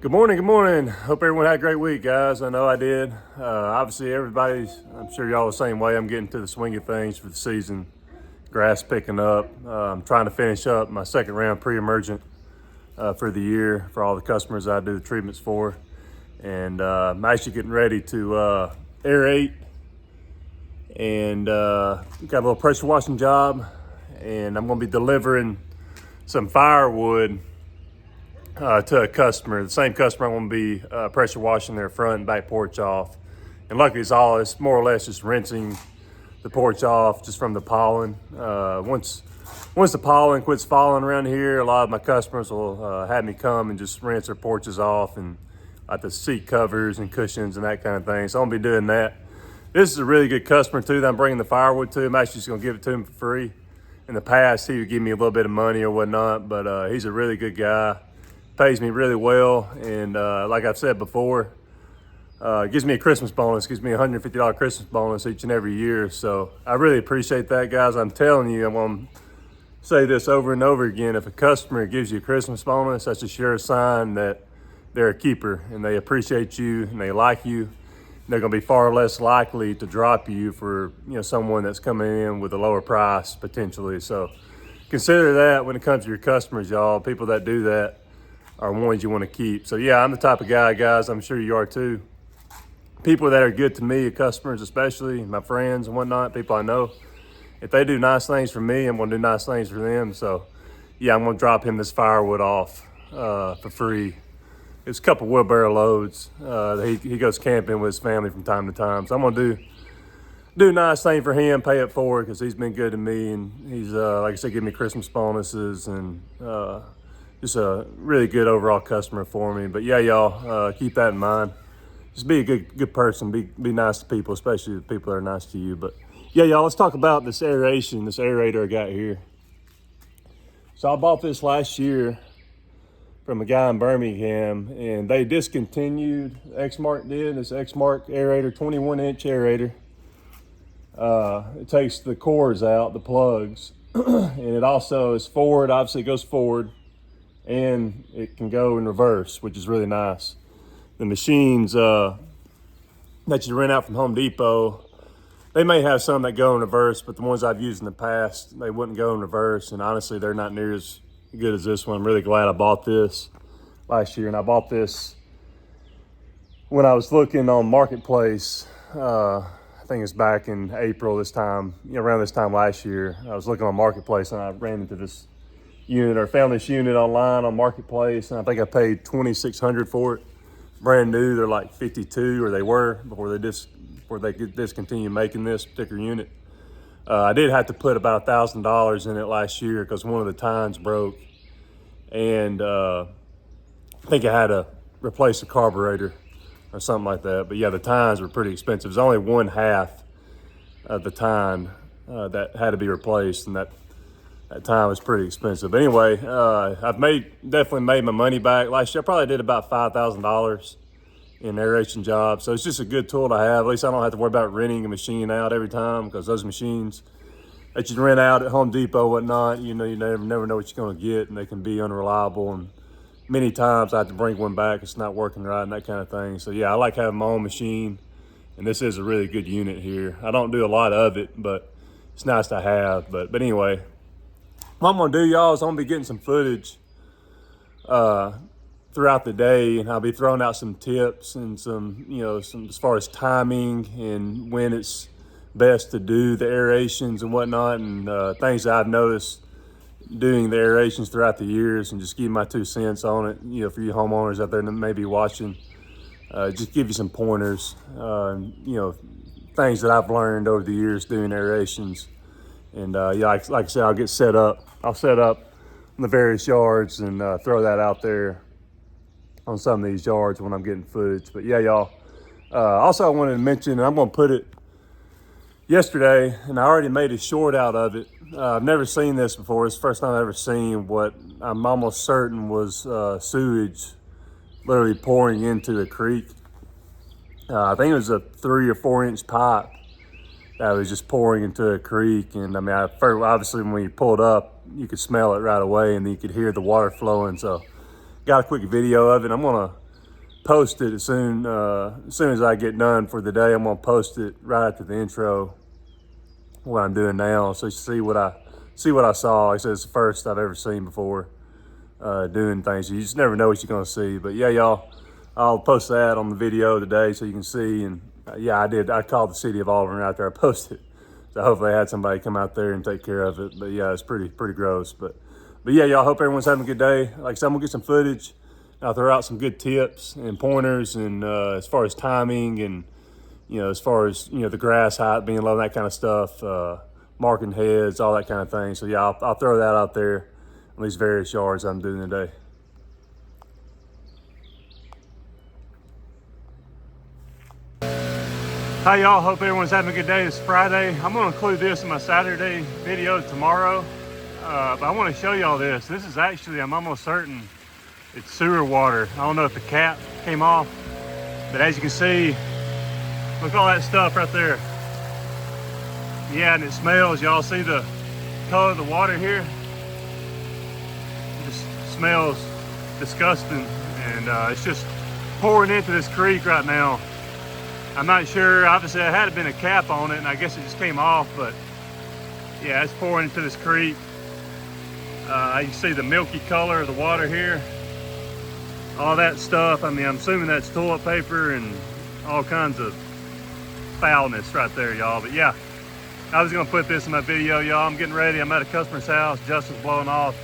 Good morning, good morning. Hope everyone had a great week, guys. I know I did. Obviously, I'm sure y'all the same way. I'm getting to the swing of things for the season. Grass picking up. I'm trying to finish up my second round pre-emergent for the year for all the customers I do the treatments for. And I'm actually getting ready to aerate and got a little pressure washing job. And I'm going to be delivering some firewood to a customer, the same customer. I'm going to be pressure washing their front and back porch off. And luckily it's more or less just rinsing the porch off just from the pollen. Once the pollen quits falling around here, a lot of my customers will have me come and just rinse their porches off and like the seat covers and cushions and that kind of thing. So I'm going to be doing that. This is a really good customer too that I'm bringing the firewood to. I'm actually just going to give it to him for free. In the past, he would give me a little bit of money or whatnot, but he's a really good guy. Pays me really well, and like I've said before, gives me a Christmas bonus, gives me a $150 Christmas bonus each and every year. So I really appreciate that, guys. I'm telling you, I'm going to say this over and over again. If a customer gives you a Christmas bonus, that's a sure sign that they're a keeper and they appreciate you and they like you. They're going to be far less likely to drop you for someone that's coming in with a lower price potentially. So consider that when it comes to your customers, y'all. People that do that are ones you want to keep. So yeah, I'm the type of guy, guys, I'm sure you are too. People that are good to me, customers especially, my friends and whatnot, people I know, if they do nice things for me, I'm going to do nice things for them. So yeah, I'm going to drop him this firewood off for free. It's a couple wheelbarrow loads. He goes camping with his family from time to time. So I'm going to do a nice thing for him, pay it forward, because he's been good to me. And he's, like I said, give me Christmas bonuses and just a really good overall customer for me. But yeah, y'all, keep that in mind. Just be a good person. Be nice to people, especially the people that are nice to you. But yeah, y'all, let's talk about this aeration, this aerator I got here. So I bought this last year from a guy in Birmingham, and they discontinued, Exmark did, this Exmark aerator, 21-inch aerator. It takes the cords out, the plugs, and it also is forward, obviously it goes forward, and it can go in reverse, which is really nice. The machines that you rent out from Home Depot, they may have some that go in reverse, but the ones I've used in the past, they wouldn't go in reverse, and honestly, they're not near as good as this one. I'm really glad I bought this last year, and I bought this when I was looking on Marketplace. I think it's back in April this time, around this time last year. I was looking on Marketplace, and I ran into this unit or found this unit online on Marketplace, and I think I paid $2,600 for it. Brand new. They're like 52, or they were before they could discontinue making this particular unit. I did have to put about $1,000 in it last year because one of the tines broke, and I think I had to replace the carburetor or something like that. But yeah, the tines were pretty expensive. It was only one half of the tine that had to be replaced, and that time was pretty expensive. But anyway, I've definitely made my money back. Last year I probably did about $5,000 in aeration jobs. So it's just a good tool to have. At least I don't have to worry about renting a machine out every time, because those machines that you rent out at Home Depot, whatnot, you never know what you're going to get, and they can be unreliable. And many times I have to bring one back, it's not working right and that kind of thing. So yeah, I like having my own machine, and this is a really good unit here. I don't do a lot of it, but it's nice to have. But anyway, what I'm gonna do, y'all, is I'm gonna be getting some footage throughout the day, and I'll be throwing out some tips and some as far as timing and when it's best to do the aerations and whatnot, and things that I've noticed doing the aerations throughout the years, and just give my 2 cents on it. For you homeowners out there that may be watching, just give you some pointers, things that I've learned over the years doing aerations. And yeah, like I said, I'll set up in the various yards and throw that out there on some of these yards when I'm getting footage. But yeah, y'all, also I wanted to mention, and I'm going to put it yesterday, and I already made a short out of it. I've never seen this before. It's the first time I've ever seen what I'm almost certain was sewage literally pouring into a creek. I think it was a 3 or 4 inch pipe that was just pouring into a creek. And I mean, obviously when you pulled up, you could smell it right away, and then you could hear the water flowing. So got a quick video of it. I'm gonna post it as soon as I get done for the day. I'm gonna post it right after the intro, what I'm doing now, so you see what I saw. Like I said, it's the first I've ever seen before doing things. You just never know what you're gonna see. But yeah, y'all, I'll post that on the video today so you can see. And yeah, I called the city of Auburn out there. I posted, so hopefully I had somebody come out there and take care of it. But yeah, it's pretty gross. But yeah, y'all, hope everyone's having a good day. Like I said, I'm gonna get some footage. I'll throw out some good tips and pointers, and as far as timing, and as far as the grass height being low, that kind of stuff, marking heads, all that kind of thing. So yeah, I'll throw that out there on these various yards I'm doing today. Hi y'all, hope everyone's having a good day. It's Friday. I'm gonna include this in my Saturday video tomorrow, but I want to show y'all this. This is actually, I'm almost certain it's sewer water. I don't know if the cap came off, but as you can see, look at all that stuff right there. Yeah, and it smells. Y'all see the color of the water here? It just smells disgusting, and it's just pouring into this creek right now. I'm not sure, obviously there had been a cap on it, and I guess it just came off, but yeah, it's pouring into this creek. You can see the milky color of the water here. All that stuff, I mean, I'm assuming that's toilet paper and all kinds of foulness right there, y'all. But yeah, I was gonna put this in my video, y'all. I'm getting ready. I'm at a customer's house. Justin's blowing off.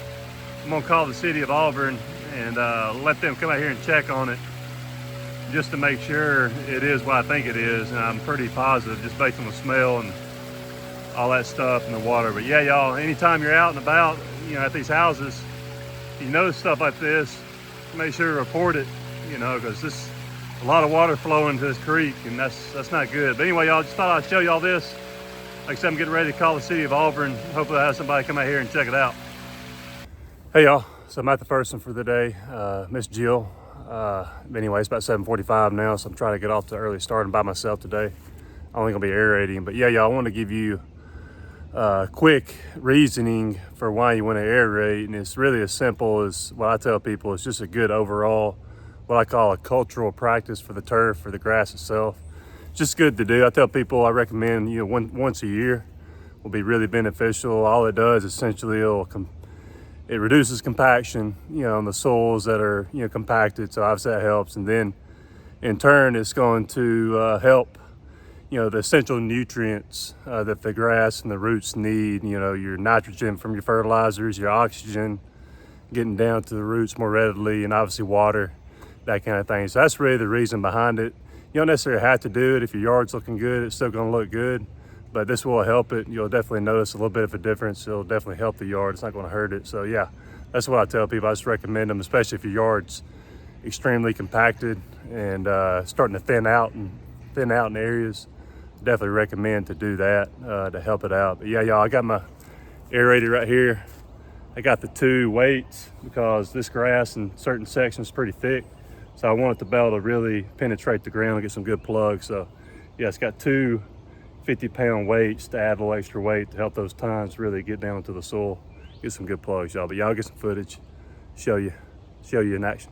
I'm gonna call the city of Auburn and let them come out here and check on it, just to make sure it is what I think it is. And I'm pretty positive, just based on the smell and all that stuff in the water. But yeah, y'all, anytime you're out and about, at these houses, if you notice stuff like this, make sure to report it, because this a lot of water flowing into this creek, and that's not good. But anyway, y'all, just thought I'd show y'all this. Like I said, I'm getting ready to call the city of Auburn. Hopefully I have somebody come out here and check it out. Hey y'all, so I'm at the first one for the day, Miss Jill. Anyway, it's about 7:45 now, so I'm trying to get off to early starting by myself today. I'm only gonna be aerating, but yeah, y'all, I want to give you quick reasoning for why you want to aerate, and it's really as simple as what I tell people. It's just a good overall, what I call a cultural practice for the turf, for the grass itself. It's just good to do. I tell people, I recommend once a year will be really beneficial. All it does essentially, it reduces compaction on the soils that are compacted, so obviously that helps. And then in turn it's going to help the essential nutrients that the grass and the roots need, your nitrogen from your fertilizers, your oxygen getting down to the roots more readily, and obviously water, that kind of thing. So that's really the reason behind it. You don't necessarily have to do it. If your yard's looking good, it's still going to look good, but this will help it. You'll definitely notice a little bit of a difference. It'll definitely help the yard. It's not going to hurt it. So yeah, that's what I tell people. I just recommend them, especially if your yard's extremely compacted and starting to thin out in areas. Definitely recommend to do that to help it out. But yeah, y'all, I got my aerator right here. I got the 2 weights because this grass in certain sections is pretty thick, so I want it to be able to really penetrate the ground and get some good plugs. So yeah, it's got 2 50-pound weights to add a little extra weight to help those tines really get down into the soil, get some good plugs, y'all. But y'all, get some footage, show you in action.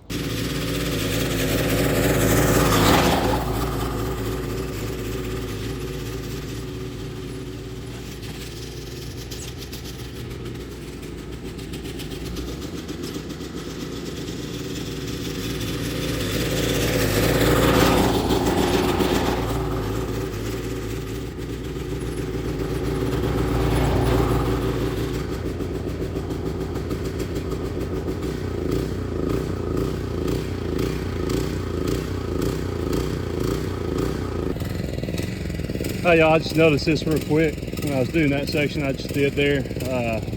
Hey y'all, I just noticed this real quick when I was doing that section I just did there.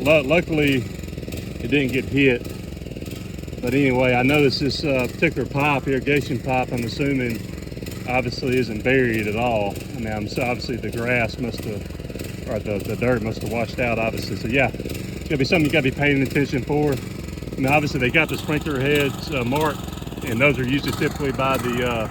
Luckily it didn't get hit, but anyway, I noticed this particular pipe, irrigation pipe, I'm assuming obviously isn't buried at all. I mean, obviously the grass must have, or the dirt must have washed out, obviously. So yeah, it's gonna be something you gotta be paying attention for. I mean, obviously they got the sprinkler heads marked, and those are usually typically by the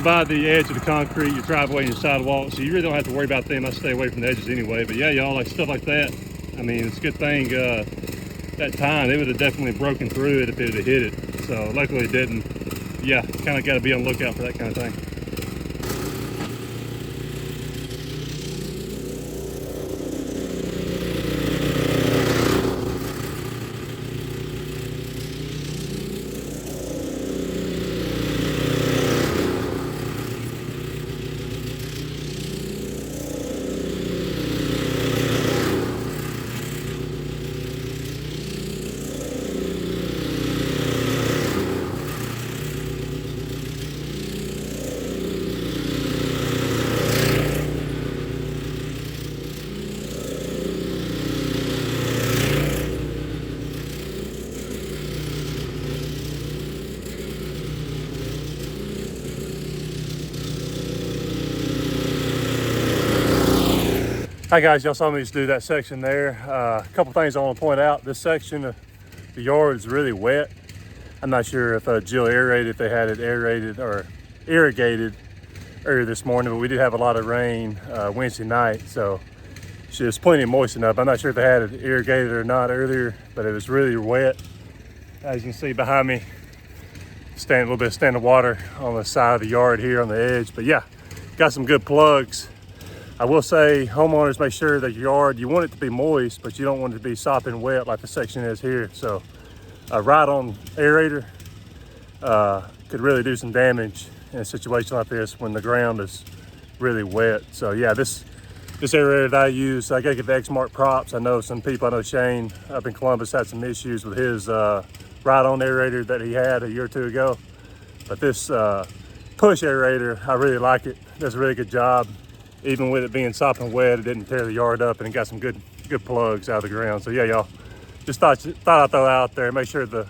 by the edge of the concrete, your driveway and your sidewalk, so you really don't have to worry about them. I stay away from the edges anyway. But yeah, y'all, like stuff like that, I mean, it's a good thing that time it would have definitely broken through it if it had hit it. So luckily it didn't. Yeah, kind of got to be on the lookout for that kind of thing. Hi guys, y'all saw me just do that section there. A couple things I want to point out. This section of the yard is really wet. I'm not sure if Jill aerated, if they had it aerated or irrigated earlier this morning, but we did have a lot of rain Wednesday night, so there's plenty of moisten up. I'm not sure if they had it irrigated or not earlier, but it was really wet. As you can see behind me, a little bit of standing water on the side of the yard here on the edge. But yeah, got some good plugs. I will say, homeowners, make sure that your yard, you want it to be moist, but you don't want it to be sopping wet like the section is here. So a ride-on aerator could really do some damage in a situation like this when the ground is really wet. So yeah, this aerator that I use, I gotta give the X-Mark props. I know Shane up in Columbus had some issues with his ride-on aerator that he had a year or two ago. But this push aerator, I really like it. Does a really good job. Even with it being sopping wet, it didn't tear the yard up, and it got some good plugs out of the ground. So yeah, y'all, just thought I'd throw that out there. Make sure the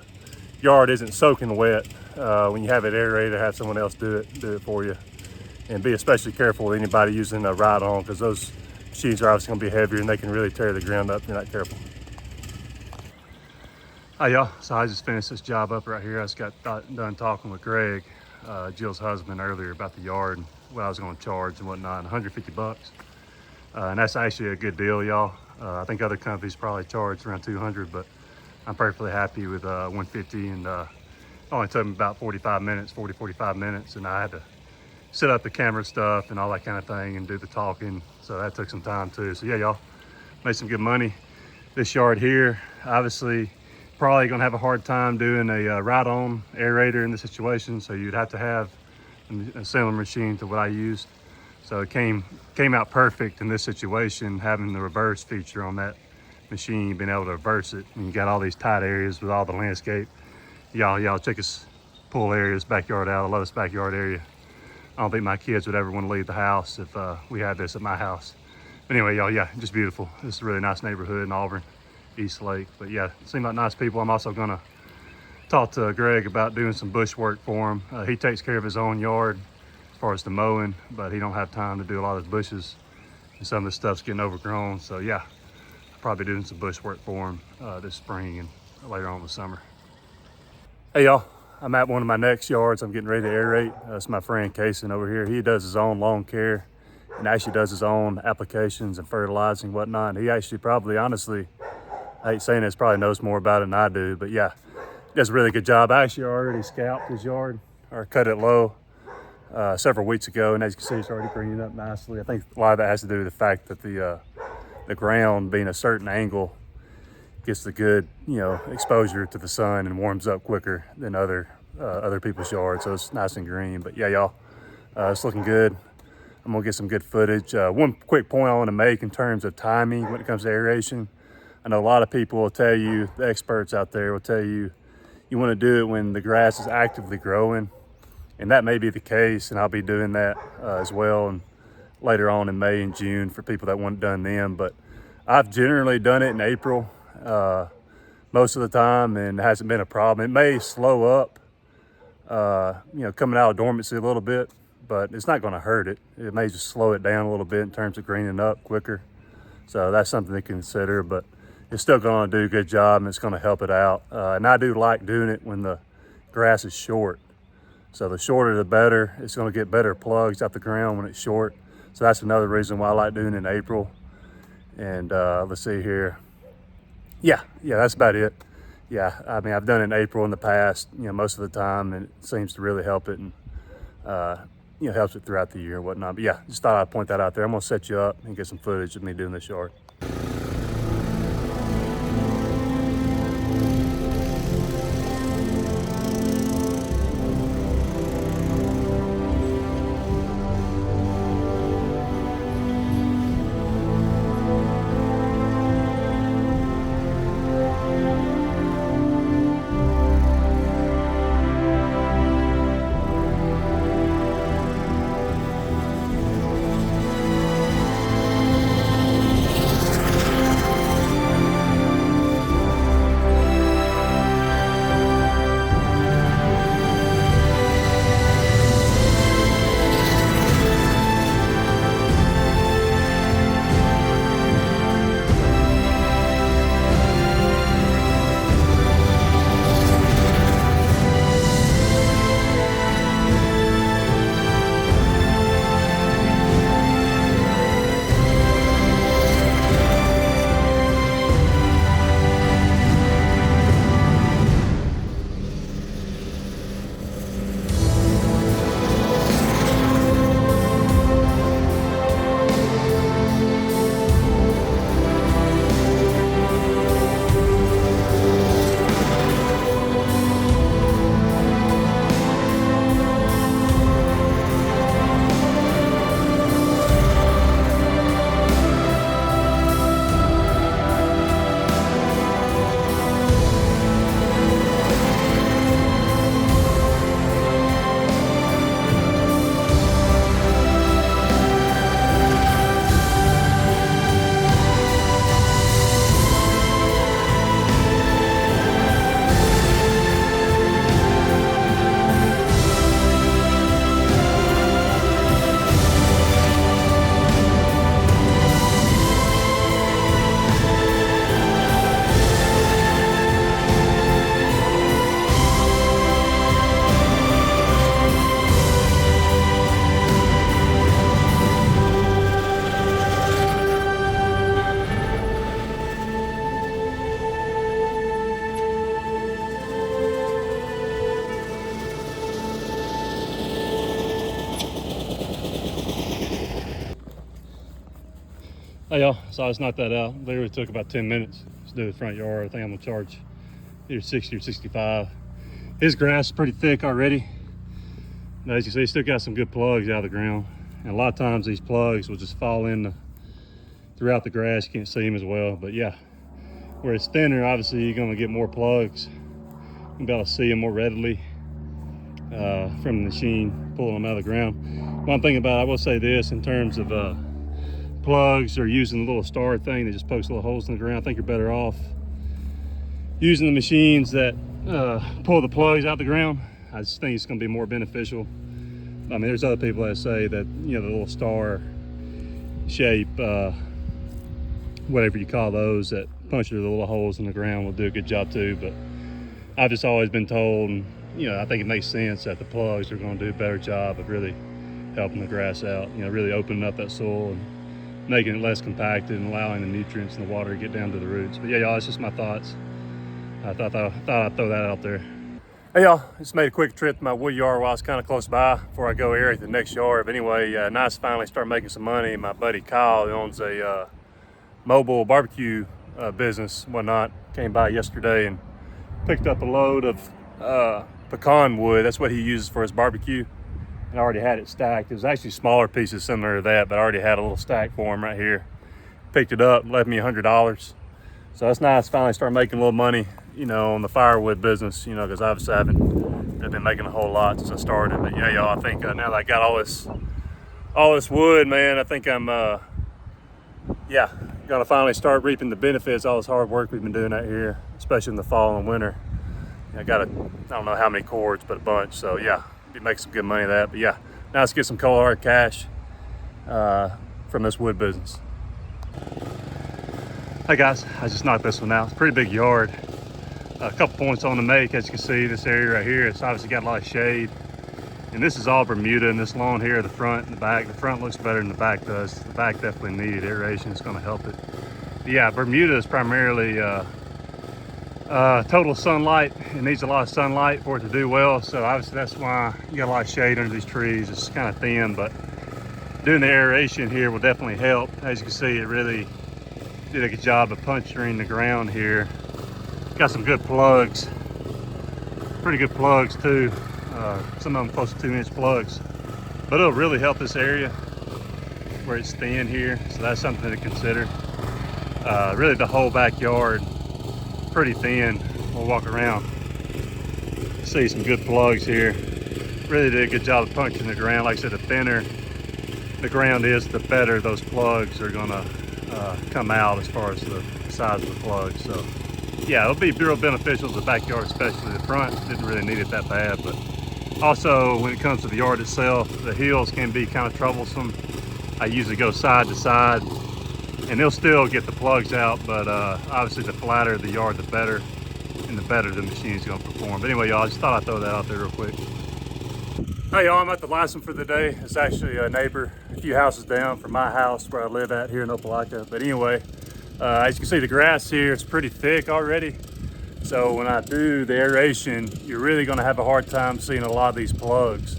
yard isn't soaking wet when you have it aerated. Have someone else do it for you, and be especially careful with anybody using a ride-on, because those machines are obviously going to be heavier and they can really tear the ground up if you're not careful. Hi y'all, so I just finished this job up right here. I just got done talking with Greg, Jill's husband, earlier about the yard, what I was going to charge and whatnot, 150 bucks. And that's actually a good deal, y'all. I think other companies probably charge around 200, but I'm perfectly happy with 150, and it only took me about 45 minutes, and I had to set up the camera stuff and all that kind of thing and do the talking, so that took some time too. So yeah, y'all, made some good money. This yard here, obviously, probably gonna have a hard time doing a ride-on aerator in this situation, so you'd have to have a similar machine to what I used. So it came out perfect in this situation, having the reverse feature on that machine, being able to reverse it. And you got all these tight areas with all the landscape. Y'all check us pull areas, backyard out. I love this backyard area. I don't think my kids would ever want to leave the house if we had this at my house. But anyway, y'all, yeah, just beautiful. This is a really nice neighborhood in Auburn, East Lake. But yeah, seem like nice people. I'm also gonna talk to Greg about doing some bush work for him. He takes care of his own yard as far as the mowing, but he don't have time to do a lot of his bushes, and some of the stuff's getting overgrown. So yeah, I'll probably doing some bush work for him this spring and later on in the summer. Hey y'all, I'm at one of my next yards. I'm getting ready to aerate. That's my friend Casey over here. He does his own lawn care and actually does his own applications and fertilizing and whatnot. He actually probably, honestly, I hate saying this, probably knows more about it than I do, but yeah, does a really good job. I actually already scalped his yard, or cut it low several weeks ago, and as you can see, it's already greening up nicely. I think a lot of that has to do with the fact that the ground being a certain angle gets the good, exposure to the sun and warms up quicker than other people's yards, so it's nice and green. But yeah, y'all, it's looking good. I'm gonna get some good footage. One quick point I want to make in terms of timing when it comes to aeration. I know a lot of people will tell you, the experts out there will tell you, you want to do it when the grass is actively growing, and that may be the case, and I'll be doing that as well, and later on in May and June for people that want it done then. But I've generally done it in April most of the time, and it hasn't been a problem. It may slow up, coming out of dormancy a little bit, but it's not going to hurt it. It may just slow it down a little bit in terms of greening up quicker. So that's something to consider, but it's still going to do a good job, and it's going to help it out. And I do like doing it when the grass is short. So the shorter the better. It's going to get better plugs out the ground when it's short. So that's another reason why I like doing it in April. And let's see here. Yeah, that's about it. yeah, I mean, I've done it in April in the past, most of the time, and it seems to really help it, and helps it throughout the year and whatnot. But yeah, just thought I'd point that out there. I'm gonna set you up and get some footage of me doing this yard. Hey y'all, so I just knocked that out. Literally took about 10 minutes to do the front yard. I think I'm gonna charge either 60 or 65. His grass is pretty thick already. And as you see, still got some good plugs out of the ground. And a lot of times these plugs will just fall in throughout the grass. You can't see them as well, but yeah. Where it's thinner, obviously you're gonna get more plugs. You'll be able to see them more readily from the machine pulling them out of the ground. One thing about it, I will say this in terms of plugs or using the little star thing that just pokes little holes in the ground. I think you're better off using the machines that pull the plugs out the ground. I just think it's going to be more beneficial. I mean, there's other people that say that the little star shape, whatever you call those, that punch through the little holes in the ground will do a good job too. But I've just always been told, and I think it makes sense that the plugs are going to do a better job of really helping the grass out. Really opening up that soil and making it less compacted and allowing the nutrients and the water to get down to the roots. But yeah, y'all, it's just my thoughts. I thought I'd throw that out there. Hey y'all, just made a quick trip to my wood yard while I was kind of close by before I go aerate the next yard. But anyway, nice to finally start making some money. My buddy Kyle, who owns a mobile barbecue business and whatnot, came by yesterday and picked up a load of pecan wood. That's what he uses for his barbecue. And I already had it stacked. It was actually smaller pieces similar to that, but I already had a little stack for him right here. Picked it up, left me $100. So it's nice to finally start making a little money, on the firewood business, because obviously I haven't been making a whole lot since I started. But yeah, y'all, I think now that I got all this wood, man, I think I'm, gonna finally start reaping the benefits of all this hard work we've been doing out here, especially in the fall and winter. I don't know how many cords, but a bunch. So yeah, be making some good money of that. But yeah, now let's get some cold hard cash from this wood business. Hey guys, I just knocked this one out. It's a pretty big yard. A couple points on the make. As you can see, this area right here, it's obviously got a lot of shade. And this is all Bermuda, and this lawn here, the front and the back. The front looks better than the back does. The back definitely needed aeration. It's gonna help it. But yeah, Bermuda is primarily total sunlight. It needs a lot of sunlight for it to do well. So obviously that's why you got a lot of shade under these trees. It's kind of thin, but doing the aeration here will definitely help. As you can see, it really did a good job of puncturing the ground here. Got some good plugs, pretty good plugs too. Some of them close to 2-inch plugs, but it'll really help this area where it's thin here. So that's something to consider. Really the whole backyard, pretty thin. We'll walk around, see some good plugs here. Really did a good job of puncturing the ground. Like I said, the thinner the ground is, the better those plugs are gonna come out as far as the size of the plugs. So yeah, it'll be real beneficial to the backyard, especially the front. Didn't really need it that bad, but also when it comes to the yard itself, the hills can be kind of troublesome. I usually go side to side and they'll still get the plugs out, but obviously the flatter the yard, the better, and the better the machine's gonna perform. But anyway, y'all, I just thought I'd throw that out there real quick. Hey y'all, I'm at the last one for the day. It's actually a neighbor a few houses down from my house where I live at here in Opelika. But anyway, as you can see, the grass here is pretty thick already. So when I do the aeration, you're really gonna have a hard time seeing a lot of these plugs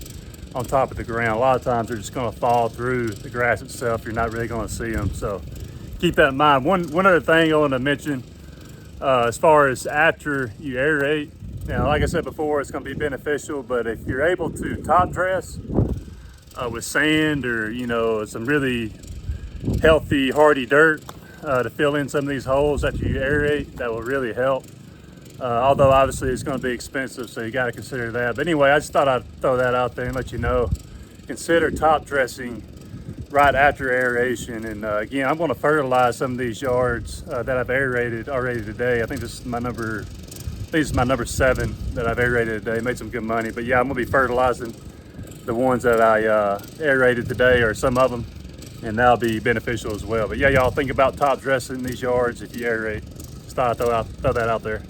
on top of the ground. A lot of times they're just gonna fall through the grass itself. You're not really gonna see them. So keep that in mind. One other thing I want to mention, as far as after you aerate, now, like I said before, it's gonna be beneficial, but if you're able to top dress with sand or, you know, some really healthy, hardy dirt to fill in some of these holes after you aerate, that will really help. Although obviously it's gonna be expensive, so you gotta consider that. But anyway, I just thought I'd throw that out there and let you know. Consider top dressing right after aeration. And again, I'm gonna fertilize some of these yards that I've aerated already today. I think this is my number 7 that I've aerated today. Made some good money. But yeah, I'm gonna be fertilizing the ones that I aerated today, or some of them, and that'll be beneficial as well. But yeah, y'all think about top dressing these yards if you aerate. Just thought I'd throw that out there.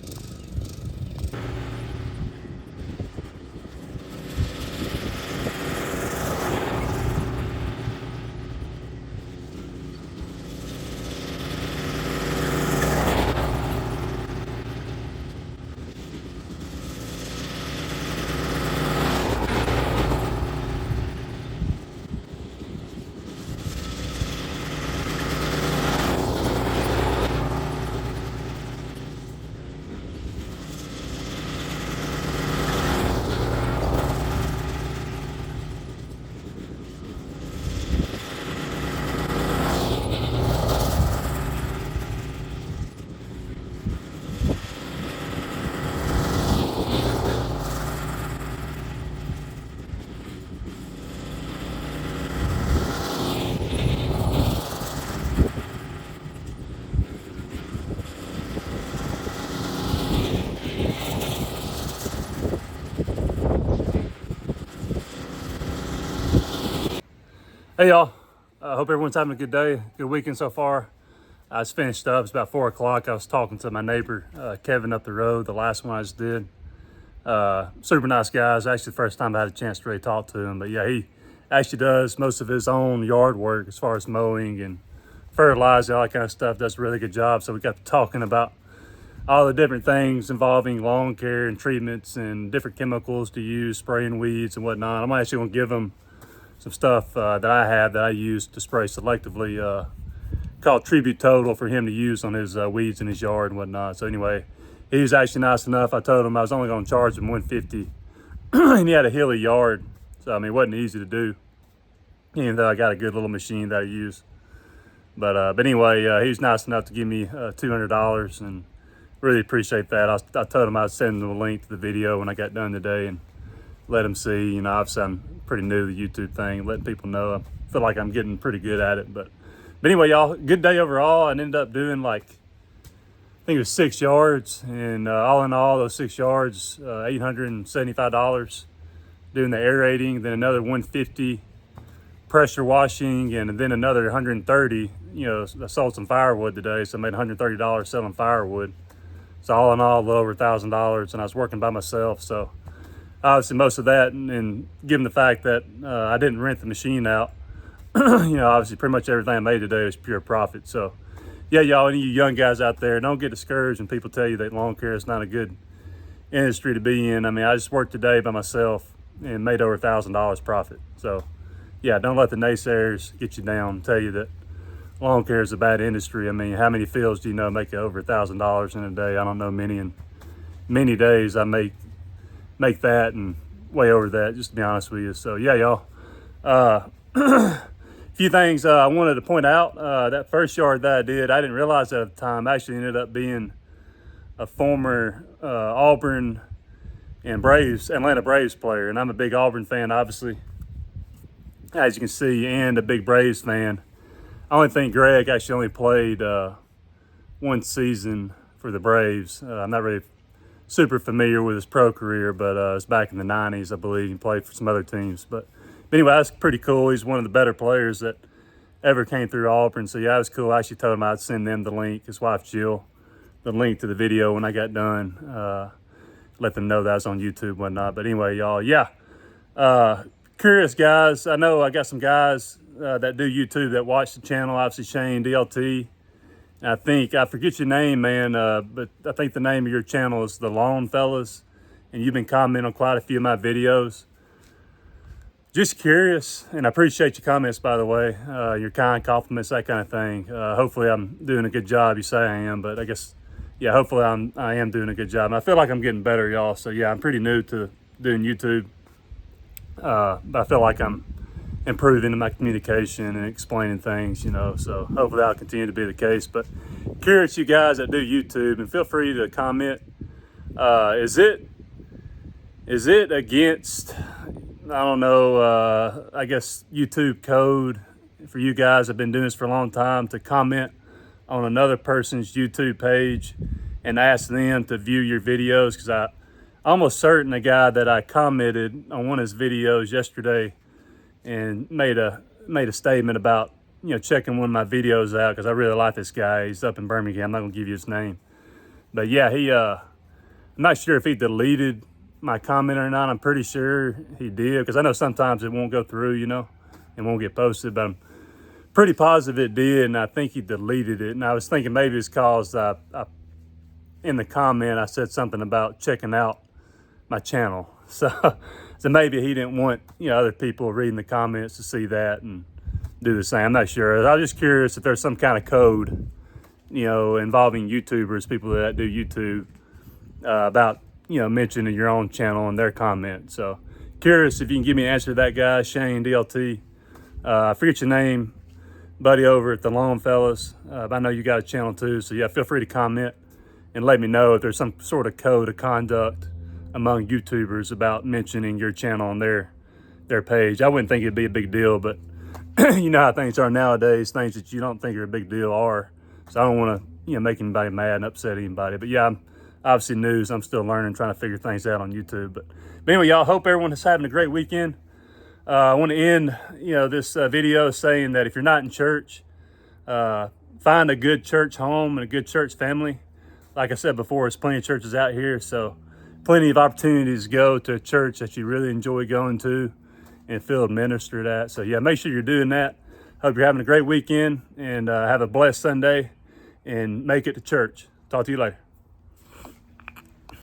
Hey y'all, I hope everyone's having a good day, good weekend so far. I just finished up, it's about 4 o'clock. I was talking to my neighbor, Kevin, up the road, the last one I just did. Super nice guy. It's actually the first time I had a chance to really talk to him. But yeah, he actually does most of his own yard work as far as mowing and fertilizing, all that kind of stuff. Does a really good job. So we got to talking about all the different things involving lawn care and treatments and different chemicals to use, spraying weeds and whatnot. I'm actually gonna give him some stuff that I have that I use to spray selectively, called Tribute Total, for him to use on his weeds in his yard and whatnot. So anyway, he was actually nice enough. I told him I was only going to charge him $150, and he had a hilly yard, so I mean, it wasn't easy to do, even though I got a good little machine that I use. But anyway, he was nice enough to give me $200, and really appreciate that. I told him I'd send him a link to the video when I got done today and let him see. You know, obviously I'm pretty new to the YouTube thing, letting people know. I feel like I'm getting pretty good at it. But anyway, y'all, good day overall. I ended up doing like, I think it was 6 yards, and all in all, those 6 yards, $875 doing the aerating, then another $150 pressure washing, and then another $130. You know, I sold some firewood today, so I made $130 selling firewood. So all in all, a little over $1,000, and I was working by myself. So obviously most of that, and given the fact that I didn't rent the machine out, you know, obviously pretty much everything I made today was pure profit. So yeah, y'all, any of you young guys out there, don't get discouraged when people tell you that lawn care is not a good industry to be in. I mean, I just worked today by myself and made over $1,000 profit. So yeah, don't let the naysayers get you down and tell you that lawn care is a bad industry. I mean, how many fields do you know make over $1,000 in a day? I don't know many. In many days I make that and way over that, just to be honest with you. So yeah, y'all, a few things I wanted to point out. That first yard that I did, I didn't realize that at the time, actually ended up being a former Auburn and Atlanta Braves player. And I'm a big Auburn fan, obviously, as you can see, and a big Braves fan. I only think Greg actually only played one season for the Braves. I'm not really super familiar with his pro career, but it was back in the 90s, I believe. He played for some other teams. But anyway, that's pretty cool. He's one of the better players that ever came through Auburn. So yeah, it was cool. I actually told him I'd send them the link, his wife Jill, the link to the video when I got done. Let them know that I was on YouTube and whatnot. But anyway, y'all, yeah. Curious guys, I know I got some guys that do YouTube that watch the channel, obviously Shane, DLT. I think, I forget your name, man, but I think the name of your channel is The Lawn Fellas, and you've been commenting on quite a few of my videos. Just curious, and I appreciate your comments, by the way, your kind compliments, that kind of thing. Hopefully I'm doing a good job. You say I am, but I guess, yeah, hopefully I am doing a good job. And I feel like I'm getting better, y'all. So yeah, I'm pretty new to doing YouTube, but I feel like I'm improving in my communication and explaining things, you know, so hopefully that'll continue to be the case. But curious, you guys that do YouTube, and feel free to comment. Is it against, I don't know, I guess YouTube code for you guys that have been doing this for a long time to comment on another person's YouTube page and ask them to view your videos? Because I'm almost certain the guy that I commented on one of his videos yesterday and made a statement about, you know, checking one of my videos out, because I really like this guy. He's up in Birmingham. I'm not gonna give you his name, but yeah, I'm not sure if he deleted my comment or not. I'm pretty sure he did, because I know sometimes it won't go through, you know, and won't get posted, but I'm pretty positive it did, and I think he deleted it. And I was thinking maybe it's because in the comment I said something about checking out my channel, so maybe he didn't want, you know, other people reading the comments to see that and do the same. I'm not sure. I was just curious if there's some kind of code, you know, involving YouTubers, people that do YouTube, about, you know, mentioning your own channel and their comments. So curious if you can give me an answer to that, guy, Shane, DLT. I forget your name, buddy, over at The Lawn Fellas. I know you got a channel too, so yeah, feel free to comment and let me know if there's some sort of code of conduct among YouTubers about mentioning your channel on their page. I wouldn't think it'd be a big deal, but you know how things are nowadays. Things that you don't think are a big deal are. So I don't want to, you know, make anybody mad and upset anybody. But yeah, I'm obviously new, so I'm still learning, trying to figure things out on YouTube. But anyway, y'all, hope everyone is having a great weekend. I want to end, you know, this video saying that if you're not in church, find a good church home and a good church family. Like I said before, there's plenty of churches out here, so plenty of opportunities to go to a church that you really enjoy going to and feel ministered at. So yeah, make sure you're doing that. Hope you're having a great weekend, and have a blessed Sunday, and make it to church. Talk to you later.